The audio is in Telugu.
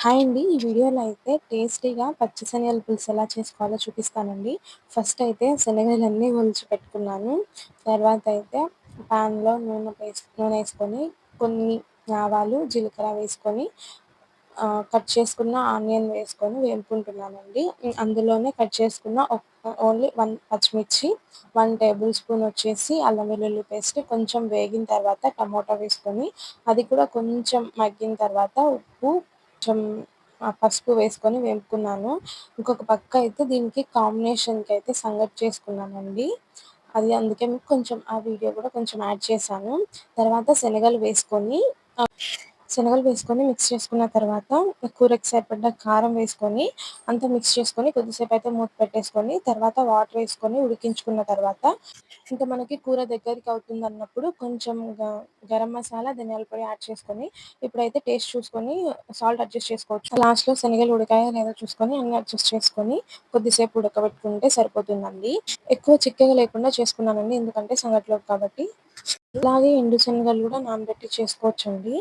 హాయ్ అండి. ఈ వీడియోలో అయితే టేస్టీగా పచ్చి శనగల పులుసు ఎలా చేసుకోవాలో చూపిస్తానండి. ఫస్ట్ అయితే శనగలన్నీ ఒలిచి పెట్టుకున్నాను. తర్వాత అయితే పాన్‌లో నూనె వేసుకొని కొన్ని ఆవాలు, జీలకర్ర వేసుకొని కట్ చేసుకున్న ఆనియన్ వేసుకొని వేపుకుంటున్నానండి. అందులోనే కట్ చేసుకున్న ఓన్లీ 1 పచ్చిమిర్చి, 1 టేబుల్ స్పూన్ వచ్చేసి అల్లం వెల్లుల్లి పేస్ట్, కొంచెం వేగిన తర్వాత టమోటా వేసుకొని అది కూడా కొంచెం మగ్గిన తర్వాత ఉప్పు, కొంచెం పసుపు వేసుకొని వేపుకున్నాను. ఇంకొక పక్క అయితే దీనికి కాంబినేషన్‌కి అయితే సంగటి చేసుకున్నానండి. అది అందుకే మీకు కొంచెం ఆ వీడియో కూడా కొంచెం యాడ్ చేశాను. తర్వాత శనగలు వేసుకొని మిక్స్ చేసుకున్న తర్వాత కూరకి సరిపడ్డ కారం వేసుకొని అంతా మిక్స్ చేసుకొని కొద్దిసేపు అయితే మూత పెట్టేసుకొని తర్వాత వాటర్ వేసుకొని ఉడికించుకున్న తర్వాత ఇంకా మనకి కూర దగ్గరికి అవుతుందన్నప్పుడు కొంచెం గరం మసాలా, ధనియాల పొడి యాడ్ చేసుకొని ఇప్పుడైతే టేస్ట్ చూసుకొని సాల్ట్ అడ్జస్ట్ చేసుకోవచ్చు. లాస్ట్‌లో శనగలు ఉడికాయో లేదో చూసుకొని అన్నీ అడ్జస్ట్ చేసుకొని కొద్దిసేపు ఉడకబెట్టుకుంటే సరిపోతుందండి. ఎక్కువ చిక్కగా లేకుండా చేసుకున్నానండి. ఎందుకంటే సంగటిలోకి కాబట్టి. ఇలాగే ఎండు శనగలు కూడా నానబెట్టి చేసుకోవచ్చండి.